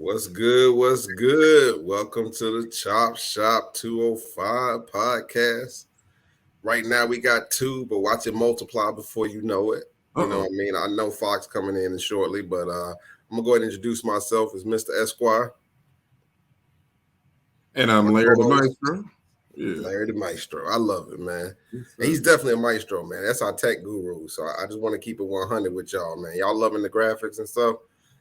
What's good? What's good? Welcome to the Chop Shop 205 podcast. Right now we got two, but watch it multiply before you know it. You know what I mean? I know Fox coming in shortly, but I'm gonna go ahead and introduce myself as Mr. Esquire. And I'm Larry the Maestro. Larry the Maestro. I love it, man. And he's definitely a maestro, man. That's our tech guru. So I just want to keep it 100 with y'all, man. Y'all loving the graphics and stuff.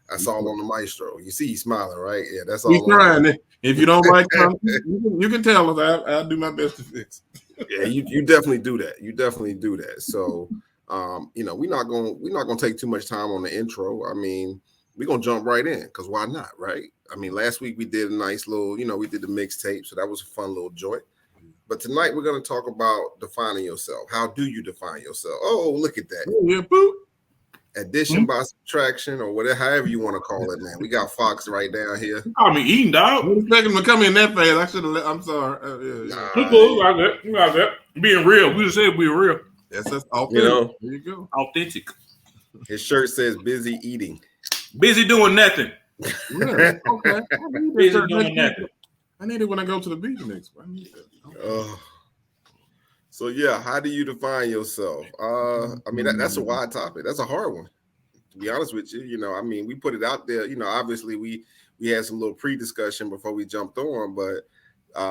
That's all on the Maestro. You see, he's smiling, right? Yeah, that's all. He's trying it. If you don't like something, you can tell us. I'll do my best to fix. Yeah, you definitely do that. You definitely do that. So, we're not gonna take too much time on the intro. I mean, we're gonna jump right in because why not, right? I mean, last week we did a nice little, we did the mixtape, so that was a fun little joint. But tonight we're gonna talk about defining yourself. How do you define yourself? Oh, look at that. Yeah, boop. Addition by subtraction, or whatever, however you want to call it, man. We got Fox right down here. I mean, eating, dog. I was expecting him to come in that fast. I should have. I'm sorry. Cool. You got that. Being real. We just said we're real. That's authentic. There you go. Authentic. His shirt says "busy eating." Busy doing nothing. Yeah. Okay. Busy doing nothing. I need it when I go to the beach next week. I need that. So yeah, how do you define yourself? I mean that's a wide topic. That's a hard one, to be honest with you. I mean, we put it out there. Obviously we had some little pre-discussion before we jumped on, but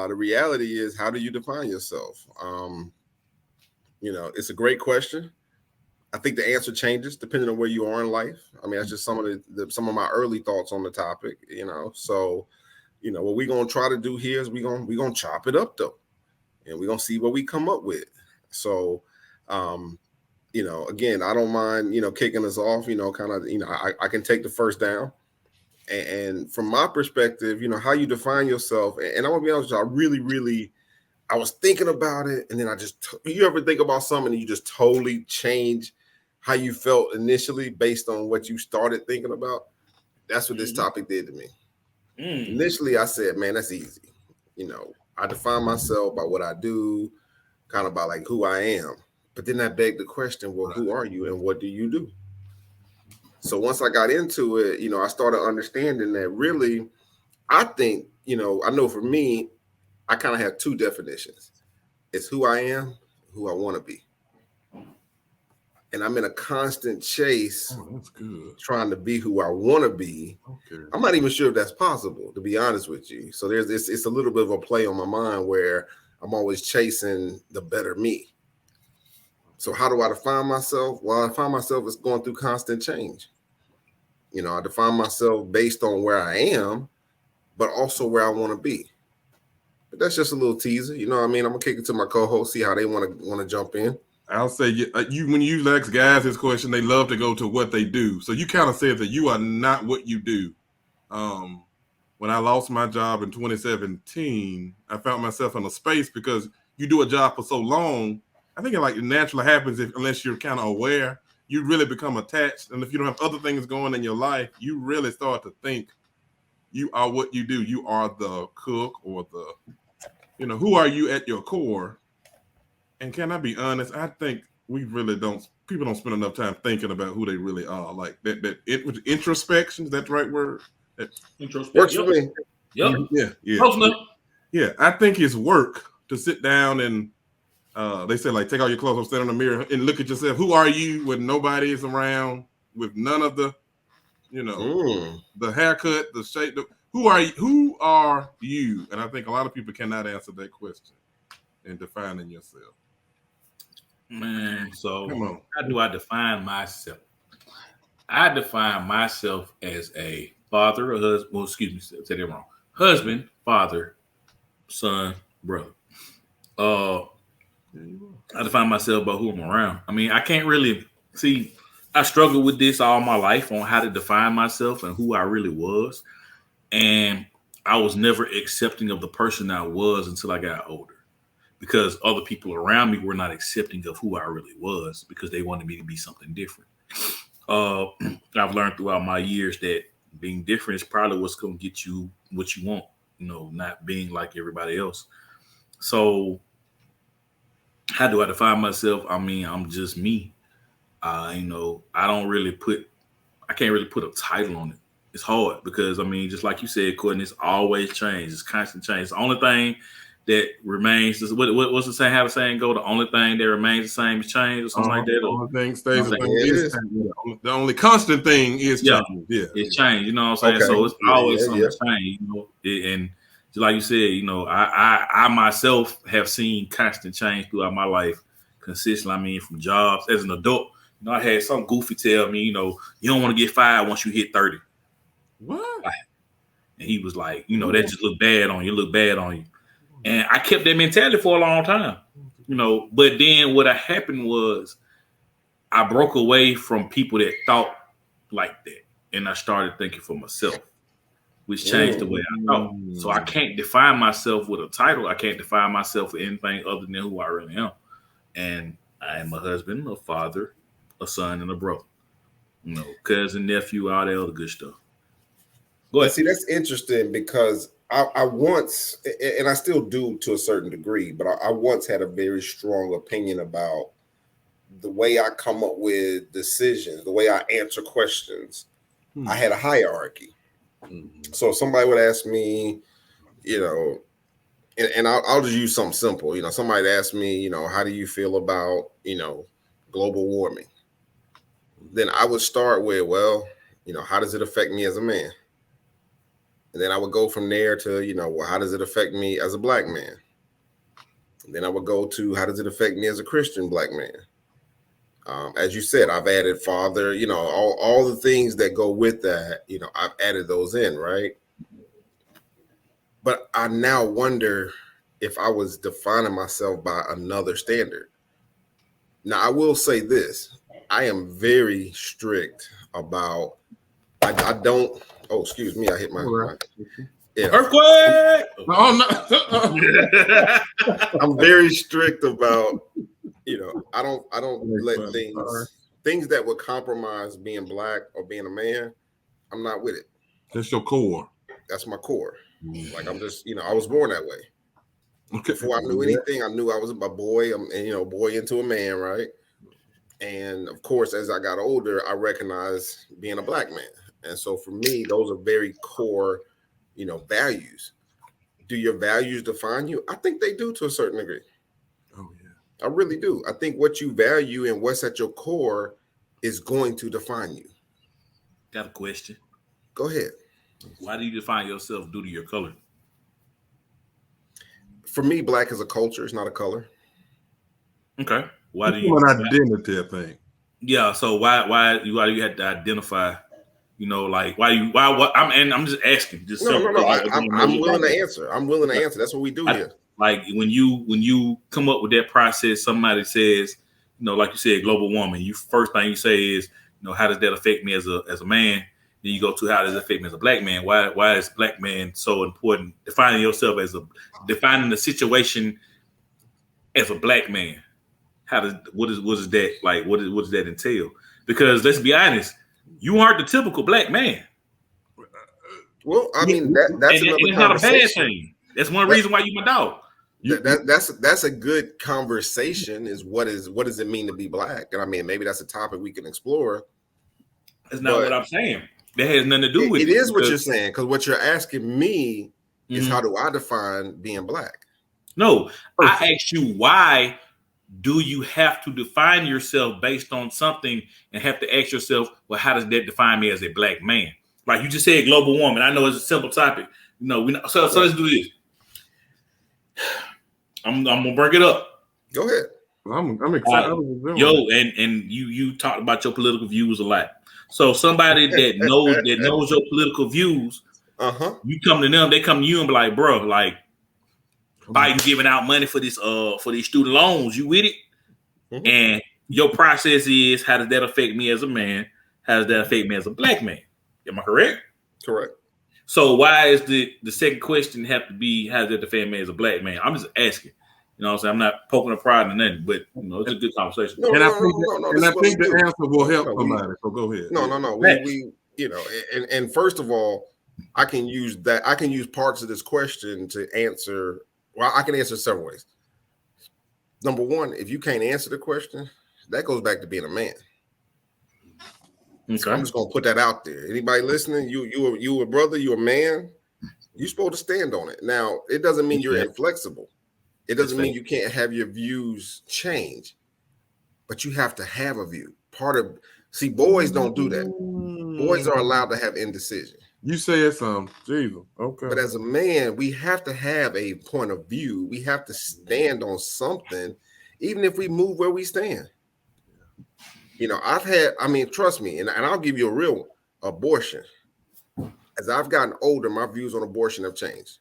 the reality is, how do you define yourself? It's a great question. I think the answer changes depending on where you are in life. I mean, that's just some of my early thoughts on the topic. So what we're gonna try to do here is we're gonna chop it up though. And we're going to see what we come up with. So, again, I don't mind, kicking us off, I can take the first down. And from my perspective, how you define yourself. And I want to be honest with you, I was thinking about it. And then you ever think about something and you just totally change how you felt initially based on what you started thinking about? That's what this topic did to me. Initially, I said, man, that's easy. I define myself by what I do, kind of by like who I am. But then that begged the question, well, who are you and what do you do? So once I got into it, I started understanding that really, I think, I know for me, I kind of have two definitions. It's who I am, who I want to be. And I'm in a constant chase trying to be who I want to be. Okay. I'm not even sure if that's possible, to be honest with you. So it's a little bit of a play on my mind where I'm always chasing the better me. So how do I define myself? Well, I define myself as going through constant change. I define myself based on where I am, but also where I want to be. But that's just a little teaser. You know what I mean? I'm going to kick it to my co-host, see how they want to jump in. I'll say you when you ask guys this question, they love to go to what they do. So you kind of said that you are not what you do. When I lost my job in 2017, I found myself in a space because you do a job for so long. I think it naturally happens unless you're kind of aware, you really become attached. And if you don't have other things going in your life, you really start to think you are what you do. You are the cook or who are you at your core? And can I be honest? I think people don't spend enough time thinking about who they really are. Like that introspection, is that the right word? Introspection. Works for me. Yep. Yeah. Yeah. I think it's work to sit down and they say take all your clothes off, stand in the mirror and look at yourself. Who are you when nobody is around, with none of the, the haircut, the shape, who are you? And I think a lot of people cannot answer that question in defining yourself. Man, so how do I define myself? I define myself as a father, a husband. Well, excuse me, said it wrong. Husband, father, son, brother. I define myself by who I'm around. I mean, I can't really see. I struggled with this all my life on how to define myself and who I really was, and I was never accepting of the person I was until I got older. Because other people around me were not accepting of who I really was because they wanted me to be something different. I've learned throughout my years that being different is probably what's going to get you what you want, not being like everybody else. So how do I define myself? I mean, I'm just me. I can't really put a title on it. it's hard because I mean, just like you said, Courtney, it's always change. It's constant change. The only thing that remains is what's the saying? How the saying go? The only thing that remains the same is change, or something like that. The only thing stays the Okay. same Yeah, it is is. change. The only constant thing is Yeah. change. Yeah, It's change. You know what I'm saying? Okay. So it's Yeah, always yeah, something change. You know, and just like you said, you know, I myself have seen constant change throughout my life, consistently. I mean, from jobs as an adult. You know, I had some goofy tell me, you know, you don't want to get fired once you hit 30. What? And he was like, you know, that just look bad on you. Look bad on you. And I kept that mentality for a long time, you know. But then what happened was I broke away from people that thought like that. And I started thinking for myself, which changed the way I thought. So I can't define myself with a title. I can't define myself with anything other than who I really am. And I am a husband, a father, a son, and a brother. You know, cousin, nephew, all that other good stuff. Go But ahead. see, that's interesting because I once, and I still do to a certain degree, but I once had a very strong opinion about the way I come up with decisions, the way I answer questions. I had a hierarchy. So if somebody would ask me, you know, and I'll just use something simple. You know, somebody asked me, you know, how do you feel about, you know, global warming? Then I would start with, well, you know, how does it affect me as a man? And then I would go from there to, you know, well, how does it affect me as a black man? And then I would go to, how does it affect me as a Christian black man? As you said, I've added father, you know, all the things that go with that, you know, I've added those in, right? But I now wonder if I was defining myself by another standard. Now, I will say this. I am very strict about, I don't, oh, excuse me, I hit my yeah. Earthquake! Oh no. I'm very strict about, you know, I don't let things that would compromise being black or being a man, I'm not with it. That's your core. That's my core. Like I'm just, you know, I was born that way. Okay. Before I knew anything, I knew I was a boy, and you know, boy into a man, right? And of course, as I got older, I recognized being a black man. And so for me, those are very core, you know, values. Do your values define you? I think they do to a certain degree. Oh yeah. I really do. I think what you value and what's at your core is going to define you. Got a question. Go ahead. Why do you define yourself due to your color? For me, black is a culture. It's not a color. Okay. Why do you? An identity, I think. Yeah. So why you have to identify? You know, like what? I'm just asking. Just No. I'm willing to answer. answer. I'm willing to answer. That's what we do here. Like when you come up with that process, somebody says, you know, like you said, global warming. You first thing you say is, you know, how does that affect me as a man? Then you go to how does it affect me as a black man? Why is black man so important? Defining yourself as defining the situation as a black man. What is that like? What does that entail? Because let's be honest, you aren't the typical black man. Well, I mean that's another not a bad conversation. thing. That's one reason why you my dog. That's a good conversation. Is what does it mean to be black? And I mean, maybe that's a topic we can explore. That's not what I'm saying. That has nothing to do with it. It is what you're saying, because what you're asking me is how do I define being black? No, I asked you why do you have to define yourself based on something and have to ask yourself, well, how does that define me as a black man? Like you just said, global warming. I know it's a simple topic. You know, so let's do this. I'm gonna bring it up. Go ahead. I'm excited. And you talked about your political views a lot. So somebody that knows your political views, you come to them, they come to you and be like, bro, like Biden giving out money for these student loans. You with it? Mm-hmm. And your process is, how does that affect me as a man? How does that affect me as a black man? Am I correct? Correct. So why is the second question have to be, how does that affect me as a black man? I'm just asking. You know what I'm saying? I'm not poking a pride in nothing, but you know, it's a good conversation. I think the answer will help somebody. So go ahead. No. We you know, and first of all, I can use parts of this question to answer. Well, I can answer several ways. Number one, if you can't answer the question, that goes back to being a man. So I'm just gonna put that out there. Anybody listening, you a brother, you a man, you're supposed to stand on it. Now, it doesn't mean you're inflexible. It doesn't mean you can't have your views change, but you have to have a view. Boys don't do that. Boys are allowed to have indecision. You said something, Jesus. Okay. But as a man, we have to have a point of view. We have to stand on something, even if we move where we stand. You know, trust me, and I'll give you a real one. Abortion. As I've gotten older, my views on abortion have changed.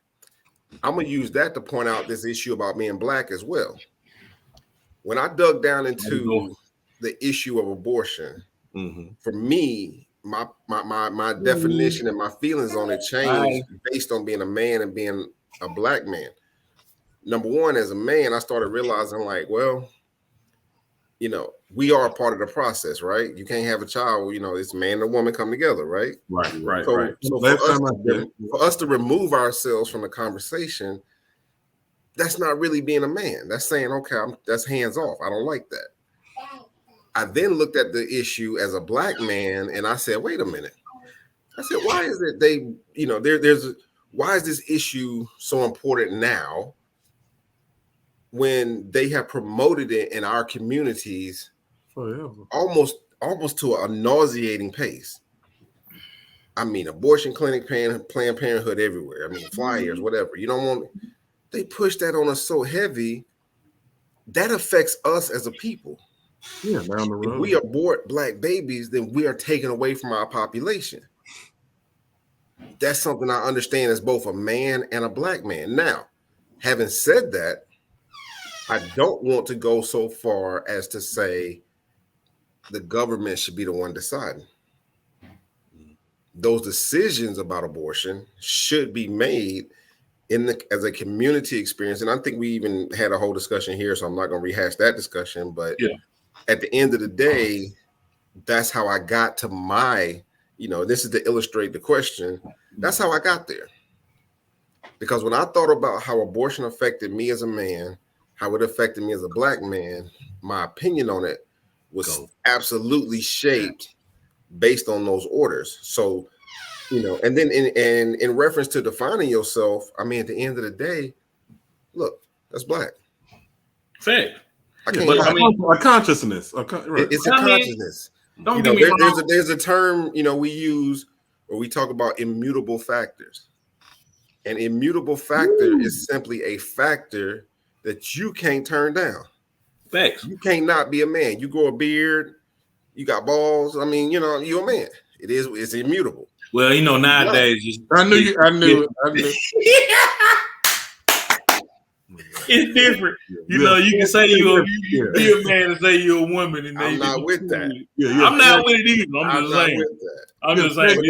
I'm going to use that to point out this issue about being black as well. When I dug down into the issue of abortion, for me, my definition and my feelings on it changed based on being a man and being a black man. Number one, as a man, I started realizing like, well, you know, we are a part of the process, right? You can't have a child, you know, it's man and a woman come together, right? Right. So for us to remove ourselves from the conversation, that's not really being a man. That's saying, okay, that's hands off. I don't like that. I then looked at the issue as a black man and I said, wait a minute. I said, why is it why is this issue so important now when they have promoted it in our communities forever, almost to a nauseating pace? I mean, abortion clinic, Planned Parenthood everywhere. I mean, flyers, whatever. You don't want. They push that on us so heavy that affects us as a people. Yeah, down the road. If we abort black babies, then we are taken away from our population. That's something I understand as both a man and a black man. Now, having said that, I don't want to go so far as to say the government should be the one deciding. Those decisions about abortion should be made as a community experience. And I think we even had a whole discussion here, so I'm not going to rehash that discussion. But at the end of the day, that's how I got to my, this is to illustrate the question. That's how I got there. Because when I thought about how abortion affected me as a man, how it affected me as a black man, my opinion on it was absolutely shaped based on those orders. So, and then in reference to defining yourself, I mean, at the end of the day, look, that's black. Fact. I can't. But a consciousness. Right. It's a consciousness. Don't get me wrong. There's a term we use where we talk about immutable factors. An immutable factor is simply a factor that you can't turn down. Facts. You can't not be a man. You grow a beard, you got balls. I mean, you're a man. It's immutable. Well, nowadays I knew it. It's different. You can say you're a man and say you're a woman, and I'm not with that. I'm not with it either. I'm just saying.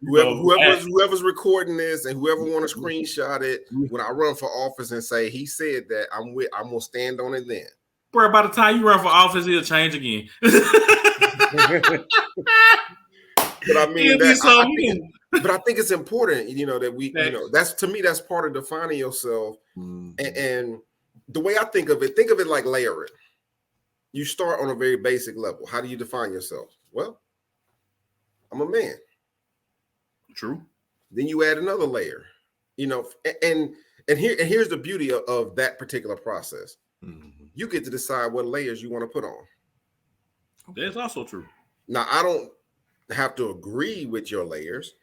Whoever's recording this and whoever want to screenshot it, when I run for office and say he said that, I'm gonna stand on it then. Bro, by the time you run for office, it'll change again. But I mean, I think it's important, that we, that's to me, that's part of defining yourself. And the way I think of it like layering. You start on a very basic level. How do you define yourself? Well, I'm a man. True. Then you add another layer, and here's the beauty of that particular process. You get to decide what layers you want to put on. That's also true. Now, I don't have to agree with your layers,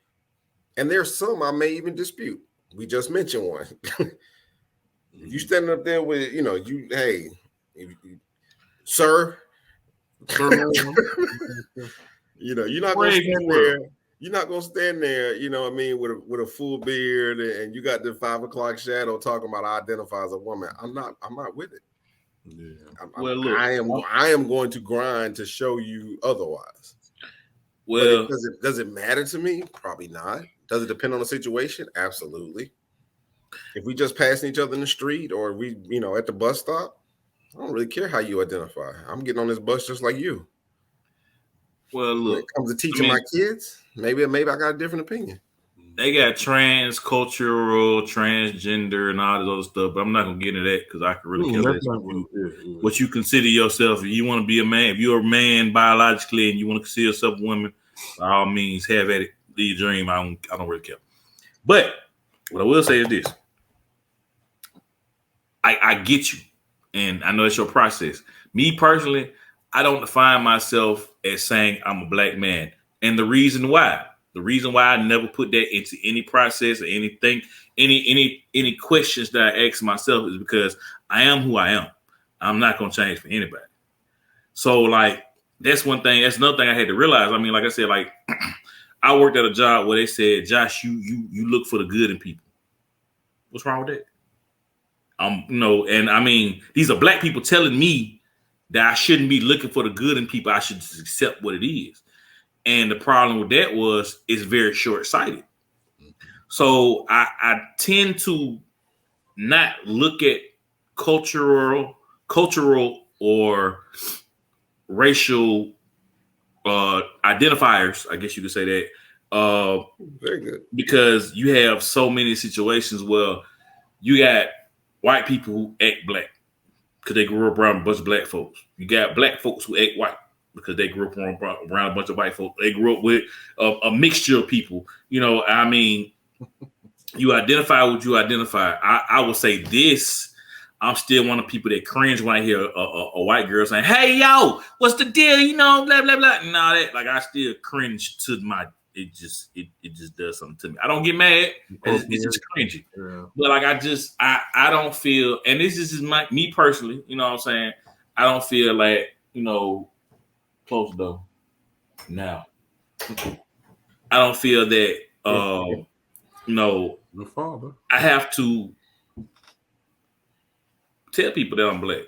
and there's some I may even dispute. We just mentioned one. If you standing up there with, sir, you're not going to stand there. You're not gonna stand there, with a full beard and you got the 5 o'clock shadow talking about I identify as a woman. I'm not with it. Yeah. I am going to grind to show you otherwise. Well, does it matter to me? Probably not. Does it depend on the situation? Absolutely. If we just passing each other in the street or we, at the bus stop, I don't really care how you identify. I'm getting on this bus just like you. Well, look, when it comes to teaching my kids, maybe I got a different opinion. They got transcultural, transgender, and all this other stuff, but I'm not gonna get into that because I can really care less what you consider yourself. If you want to be a man, if you're a man biologically and you want to consider yourself a woman, by all means, have at it. Do your dream. I don't really care. But what I will say is this: I get you, and I know it's your process. Me personally, I don't define myself as saying I'm a black man, and the reason why I never put that into any process or anything, any questions that I ask myself is because I am who I am. I'm not gonna change for anybody. So like that's one thing. That's another thing I had to realize. I mean, like I said, like I worked at a job where they said, Josh, you look for the good in people. What's wrong with that? And I mean, these are black people telling me that I shouldn't be looking for the good in people. I should just accept what it is. And the problem with that was it's very short-sighted. So I tend to not look at cultural or racial identifiers, I guess you could say that. Very good. Because you have so many situations where you got white people who act black because they grew up around a bunch of black folks. You got black folks who act white because they grew up around a bunch of white folks. They grew up with a mixture of people. You know, I mean, you identify what you identify. I will say this. I'm still one of the people that cringe when I hear a white girl saying, "Hey, yo, what's the deal?" You know, blah, blah, blah. And all that. Like, I still cringe to it just does something to me. I don't get mad. It's just cringy. Yeah. But like, I don't feel, and this is me personally, you know what I'm saying? I don't feel like, you know, close though. Now, I don't feel that, you know, the father. I have to tell people that I'm black.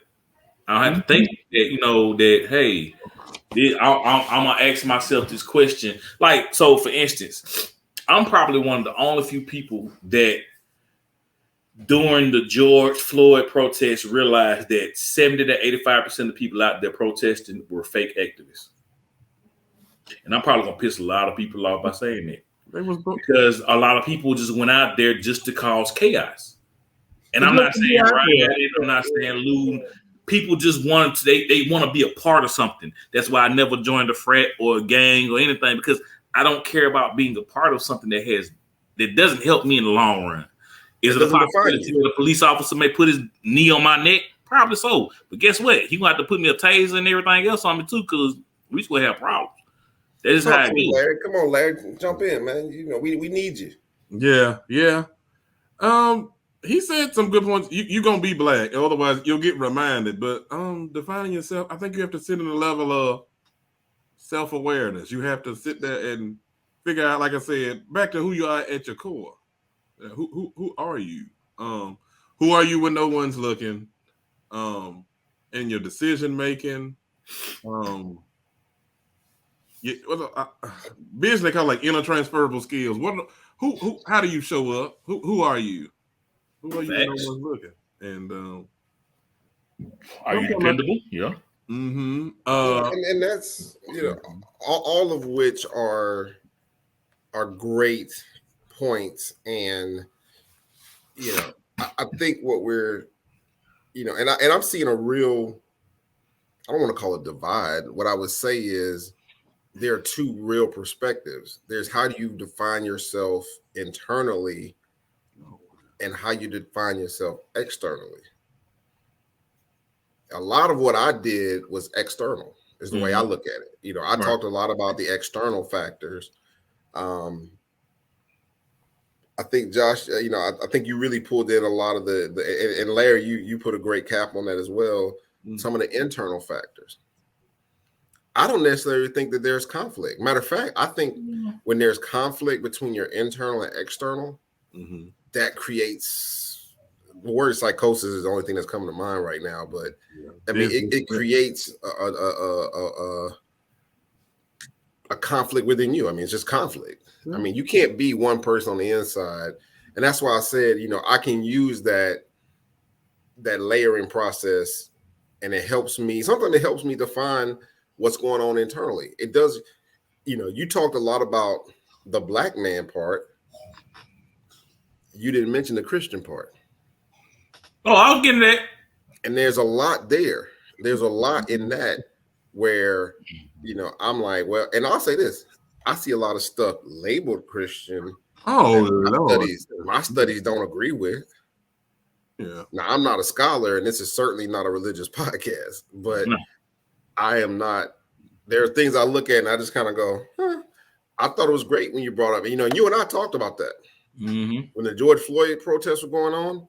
I don't have to think that, you know, that, hey, I'm going to ask myself this question. Like, so for instance, I'm probably one of the only few people that during the George Floyd protests realized that 70 to 85% of people out there protesting were fake activists. And I'm probably going to piss a lot of people off by saying that. Because a lot of people just went out there just to cause chaos. And I'm not saying rioting, I'm not saying looting. People just wanted to, they want to be a part of something. That's why I never joined a frat or a gang or anything, because I don't care about being a part of something that doesn't help me in the long run. Is it a possibility that a police officer may put his knee on my neck? Probably so. But guess what? He gonna have to put me a taser and everything else on me too, because we just gonna have problems. That is how it is. Larry, come on, Larry, jump in, man. You know, we need you. Yeah. He said some good points. You're gonna be black, otherwise you'll get reminded. But defining yourself, I think you have to sit in a level of self-awareness. You have to sit there and figure out, like I said, back to who you are at your core. Who are you? Who are you when no one's looking? In your decision making. Business they call like intertransferable skills. Who? How do you show up? Who are you? Who are you when no one's looking? And are you dependable? Yeah. Mm-hmm. And that's, you know, all of which are great points. And you know, I think what we're, you know, and I'm seeing a real, I don't want to call it divide. What I would say is there are two real perspectives. There's how do you define yourself internally and how you define yourself externally. A lot of what I did was external, is the way I look at it. You know, I talked a lot about the external factors. I think Josh, you know, I think you really pulled in a lot of the and Larry, you put a great cap on that as well. Some of the internal factors. I don't necessarily think that there's conflict. Matter of fact, I think when there's conflict between your internal and external, that creates, the word psychosis is the only thing that's coming to mind right now. But I mean, it creates a conflict within you. I mean, it's just conflict. I mean, you can't be one person on the inside. And that's why I said, you know, I can use that layering process, and it helps me, something that helps me define what's going on internally. It does, you know, you talked a lot about the black man part. You didn't mention the Christian part. Oh, I was getting that. And there's a lot there. There's a lot in that where, you know, I'm like, well, and I'll say this, I see a lot of stuff labeled Christian. Oh, that Lord. my studies don't agree with. Yeah. Now, I'm not a scholar, and this is certainly not a religious podcast, but No. I am not. There are things I look at and I just kind of go, huh. I thought it was great when you brought up, you and I talked about that. Mm-hmm. When the George Floyd protests were going on,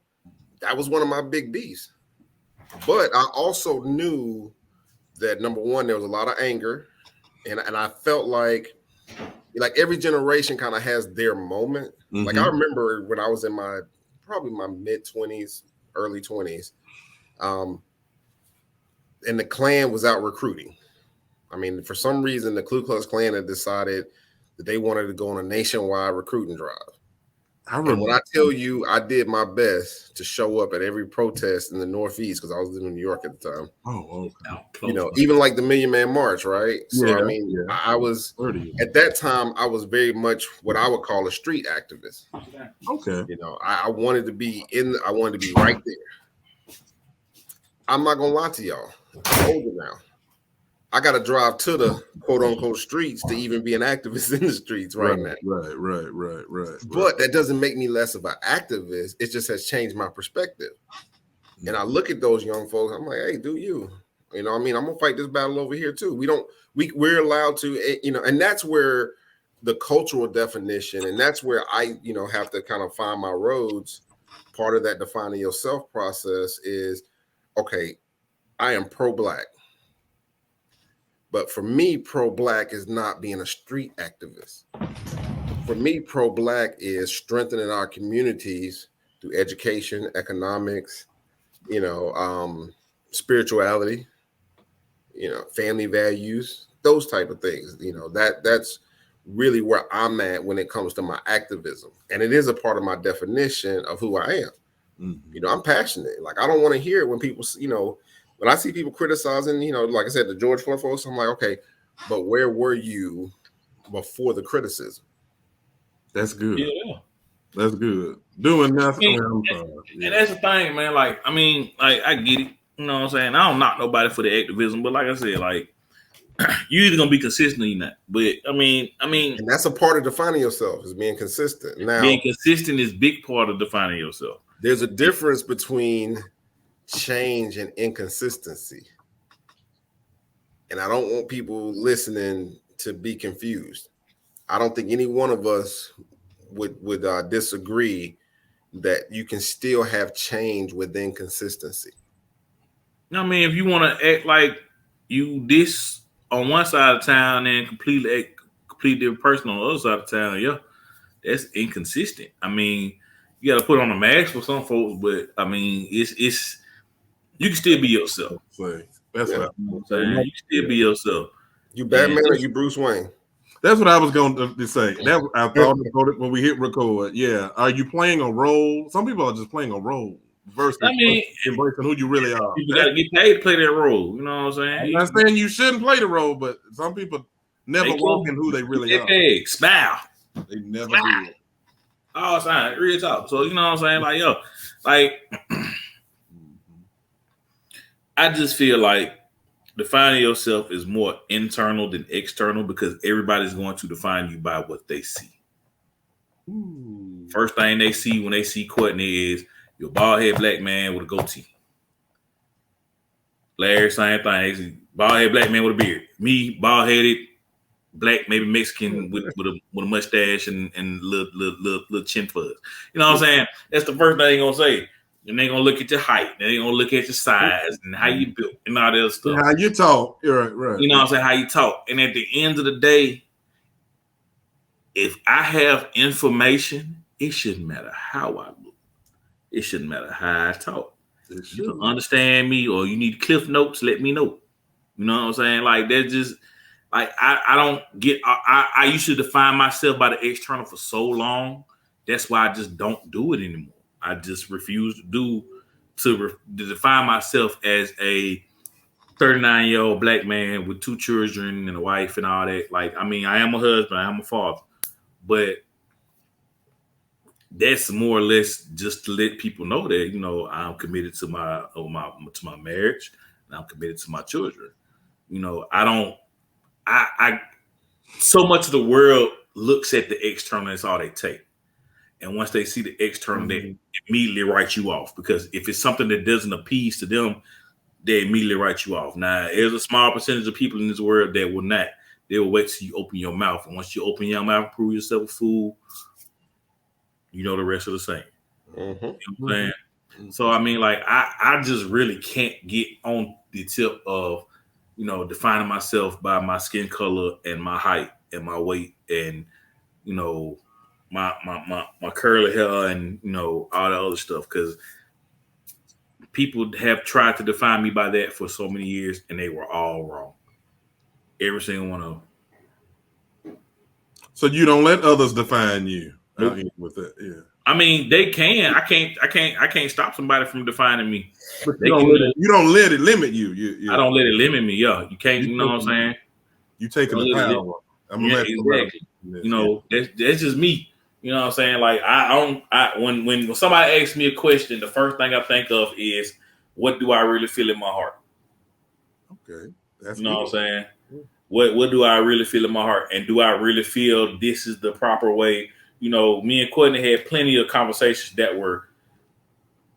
that was one of my big beefs. But I also knew that, number one, there was a lot of anger, and I felt like every generation kind of has their moment. Mm-hmm. Like, I remember when I was in probably my mid-20s, early 20s, and the Klan was out recruiting. I mean, for some reason, the Ku Klux Klan had decided that they wanted to go on a nationwide recruiting drive. And when I tell you, I did my best to show up at every protest in the Northeast, because I was living in New York at the time. Oh, okay. Even like the Million Man March, right? So, yeah, I mean, yeah. I was, at that time, I was very much what I would call a street activist. Okay. I wanted to be I wanted to be right there. I'm not going to lie to y'all. I'm older now. I got to drive to the quote unquote streets to even be an activist in the streets now. Right. But that doesn't make me less of an activist. It just has changed my perspective. And I look at those young folks. I'm like, hey, do you? I'm gonna fight this battle over here too. We're allowed to, and that's where the cultural definition, and that's where I, have to kind of find my roads. Part of that defining yourself process is, okay, I am pro-Black. But for me, pro-Black is not being a street activist. For me, pro-Black is strengthening our communities through education, economics, spirituality, family values, those type of things. That's really where I'm at when it comes to my activism. And it is a part of my definition of who I am. Mm-hmm. I'm passionate. Like, I don't want to hear it when people, when I see people criticizing, like I said, the George Floyd folks, I'm like, okay, but where were you before the criticism? That's good. Yeah. That's good. Doing nothing. And that's the thing, man. Like, I get it. You know what I'm saying? I don't knock nobody for the activism, but like I said, like, you either gonna be consistent or you're not. But and that's a part of defining yourself, is being consistent. Now, being consistent is a big part of defining yourself. There's a difference between change and inconsistency. And I don't want people listening to be confused. I don't think any one of us would disagree that you can still have change within consistency. If you want to act like you this on one side of town and completely different person on the other side of town, yeah, that's inconsistent. You got to put on a mask for some folks, but it's you can still be yourself. That's what I'm saying. You can still be yourself. You Batman or you Bruce Wayne? That's what I was going to say. That I thought about it when we hit record. Yeah, are you playing a role? Some people are just playing a role versus embracing who you really are. You got to get paid to play that role. You know what I'm saying? I'm not saying you shouldn't play the role, but some people never walk in who they really are. Hey, smile. They never do. Oh, it's not real talk. So you know what I'm saying? Like, I just feel like defining yourself is more internal than external, because everybody's going to define you by what they see. First thing they see when they see Courtney is your bald head Black man with a goatee. Larry, same thing. Bald head Black man with a beard. Me, bald headed Black, maybe Mexican with a mustache and little chin fuzz. You know what I'm saying? That's the first thing they're gonna say. And they're gonna look at your height. And they're gonna look at your size and how you built and all that other stuff. How you talk. You're right. You know what I'm saying? How you talk. And at the end of the day, if I have information, it shouldn't matter how I look. It shouldn't matter how I talk. You can understand me, or you need cliff notes, let me know. You know what I'm saying? Like, that's just like I don't get I used to define myself by the external for so long. That's why I just don't do it anymore. I just refuse to define myself as a 39-year-old Black man with 2 children and a wife and all that. Like, I am a husband, I am a father, but that's more or less just to let people know that, I'm committed to my marriage, and I'm committed to my children. I so much of the world looks at the external, that's all they take. And once they see the external, they immediately write you off, because if it's something that doesn't appease to them, they immediately write you off. Now, there's a small percentage of people in this world that will not. They will wait till you open your mouth. And once you open your mouth, prove yourself a fool, you know the rest of the same. You know what I'm saying? So, I mean, like, I just really can't get on the tip of, you know, defining myself by my skin color and my height and my weight and, you know, my curly hair and, you know, all the other stuff, because people have tried to define me by that for so many years, and they were all wrong. Every single one of them. So you don't let others define you. Nope. I'll end with that. Yeah. I mean, they can. I can't stop somebody from defining me. But you don't let it limit you. I don't let it limit me. Yeah, you can't. You know what I'm saying? You taking the power. Exactly. You know, that's just me. You know what I'm saying? Like, when somebody asks me a question, the first thing I think of is, what do I really feel in my heart? Okay, that's you know what I'm saying. What do I really feel in my heart, and do I really feel this is the proper way? You know, me and Courtney had plenty of conversations that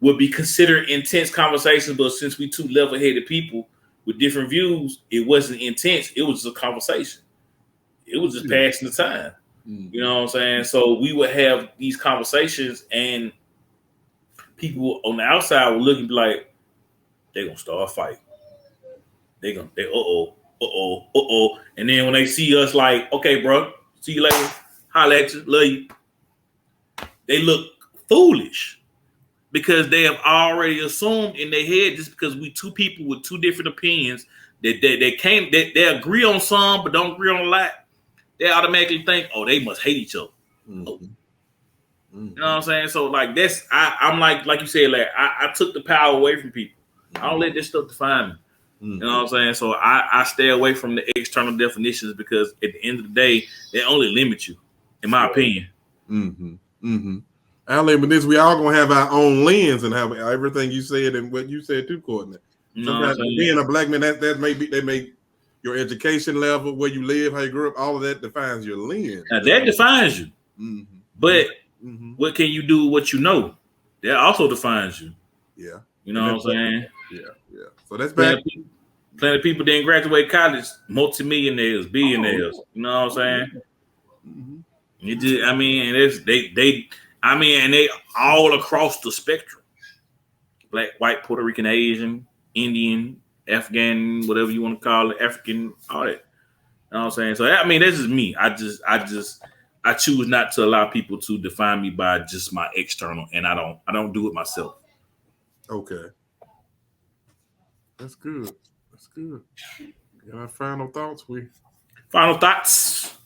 would be considered intense conversations, but since we two level-headed people with different views, it wasn't intense. It was just a conversation. It was just passing the time. You know what I'm saying? So we would have these conversations, and people on the outside would look and be like, they're going to start a fight. And then when they see us like, okay, bro, see you later. Holla at you, love you. They look foolish because they have already assumed in their head, just because we two people with two different opinions, that they agree on some but don't agree on a lot. They automatically think, oh, they must hate each other. You know what I'm saying? So like I'm like you said, like I took the power away from people. I don't let this stuff define me. You know what I'm saying? So I stay away from the external definitions, because at the end of the day, they only limit you, in my opinion. I'll limit this. We all gonna have our own lens and have everything you said and what you said too, Courtney. Sometimes being a black man, that may your education level, where you live, how you grew up, all of that defines your lens. Now that defines you. But what can you do with what you know? That also defines you. Yeah. You know what I'm saying? Yeah. So that's bad. Plenty of people didn't graduate college, multimillionaires, billionaires. You know what I'm saying? It just, I mean, and they all across the spectrum. Black, white, Puerto Rican, Asian, Indian, Afghan, whatever you want to call it, African, all that. You know what I'm saying? So I mean, this is me. I choose not to allow people to define me by just my external, and I don't do it myself. Okay. That's good. Got our final thoughts? Final thoughts.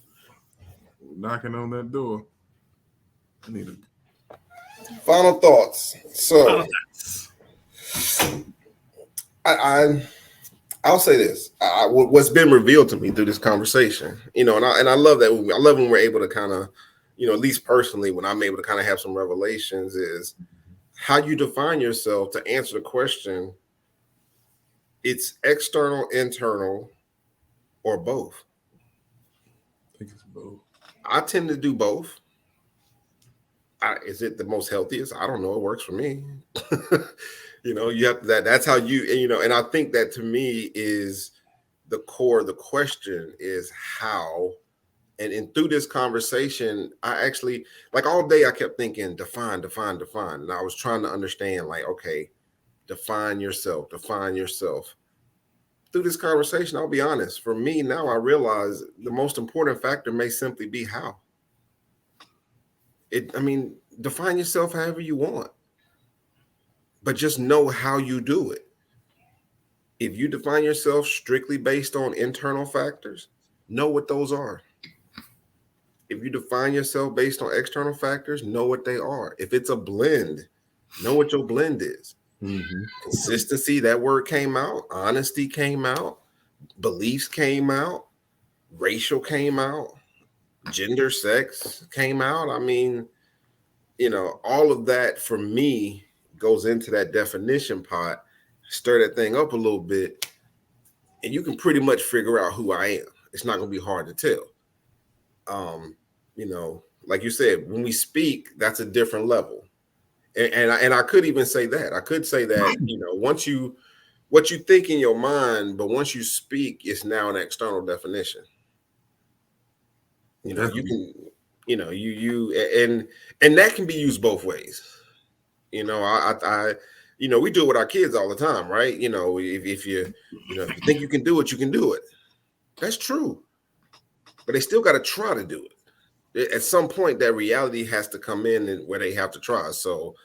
Knocking on that door. I need a final thoughts. So I'll say this. What's been revealed to me through this conversation, you know, and I love that. I love when we're able to kind of, you know, at least personally, when I'm able to kind of have some revelations, is how you define yourself to answer the question. It's external, internal, or both. I think it's both. I tend to do both. Is it the most healthiest? I don't know. It works for me. You know, you have that's how you know, and I think that to me is the core of the question is how. And through this conversation, I actually, like, all day I kept thinking, define. And I was trying to understand, like, okay, define yourself. Through this conversation, I'll be honest, for me now, I realize the most important factor may simply be how. Define yourself however you want, but just know how you do it. If you define yourself strictly based on internal factors, know what those are. If you define yourself based on external factors, know what they are. If it's a blend, know what your blend is. Consistency, that word came out. Honesty came out. Beliefs came out. Racial came out. Gender, sex came out. I mean, you know, all of that for me goes into that definition pot. Stir that thing up a little bit, and you can pretty much figure out who I am. It's not going to be hard to tell. You know, like you said, when we speak, that's a different level. And I could even say that. I could say that, you know, what you think in your mind, but once you speak, it's now an external definition. You know, you can, you know, and that can be used both ways. You know, you know, we do it with our kids all the time, right? You know, if you think you can do it, you can do it. That's true. But they still got to try to do it. At some point, that reality has to come in and where they have to try. So,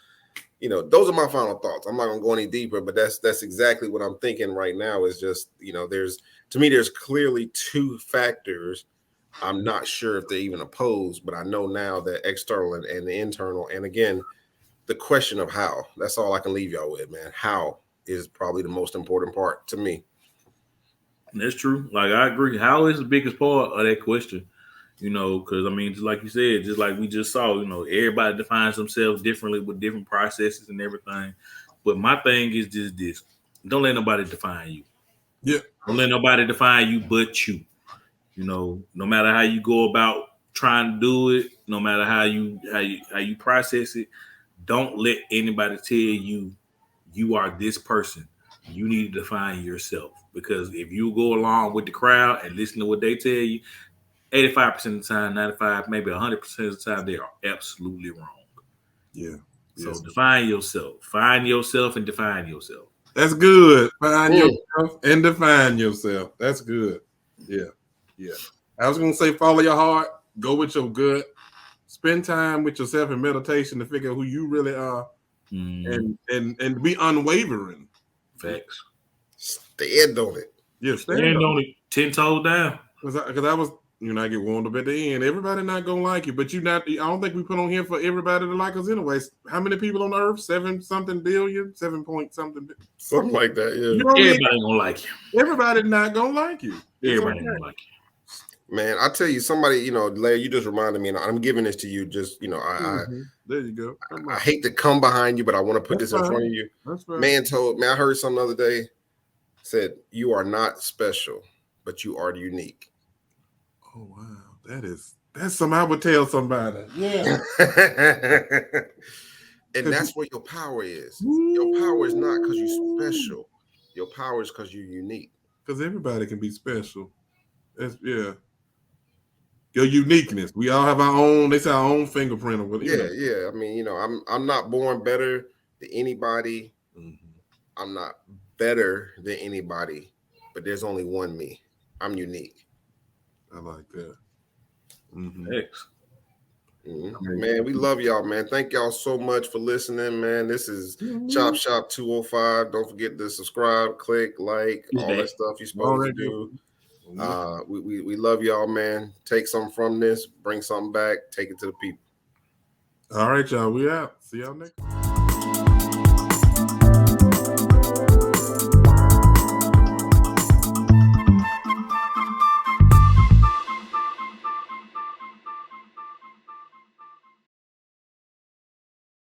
you know, those are my final thoughts. I'm not gonna go any deeper, but that's exactly what I'm thinking right now. Is just, you know, there's clearly two factors. I'm not sure if they even opposed, but I know now that external and the internal, and again, the question of how. That's all I can leave y'all with, man. How is probably the most important part to me. That's true. Like, I agree. How is the biggest part of that question? You know, because I mean, just like you said, just like we just saw, you know, everybody defines themselves differently with different processes and everything. But my thing is just this: don't let nobody define you. Yeah. Don't let nobody define you but you. You know, no matter how you go about trying to do it, no matter how you process it, don't let anybody tell you you are this person. You need to define yourself, because if you go along with the crowd and listen to what they tell you, 85% of the time, 95, maybe 100% of the time, they are absolutely wrong. Yeah. So define yourself. Find yourself and define yourself. That's good. Find yourself and define yourself. That's good. Yeah. Yeah. I was going to say, follow your heart, go with your gut, spend time with yourself in meditation to figure out who you really are, and be unwavering. Facts. Stand on it. Yeah, stand on it. 10 toes down. Because I was, you know, I get warmed up at the end. Everybody not gonna like you, but I don't think we put on here for everybody to like us anyways. How many people on Earth? 7-something billion, 7 point something, something like that. Yeah. You know, everybody gonna like you. Everybody not gonna like you. Everybody gonna like you. Man, I tell you, somebody, you know, Larry, you just reminded me, and I'm giving this to you. Just, you know, there you go. I hate to come behind you, but I want to put this in front of you. That's right. Man, I heard something the other day. Said, you are not special, but you are unique. Oh wow, that's something I would tell somebody. Yeah. And that's what your power is. Your power is not because you're special. Your power is because you're unique. Because everybody can be special. Yeah. Your uniqueness. We all have our own. They say our own fingerprint. Or yeah. I mean, you know, I'm not born better than anybody. I'm not better than anybody, but there's only one me. I'm unique. I like that. Man, we love y'all, man. Thank y'all so much for listening, man. This is Chop Shop 205. Don't forget to subscribe, click, like, all that stuff you're supposed to do. We love y'all, man. Take something from this, bring something back, take it to the people. All right, y'all. We out. See y'all next time.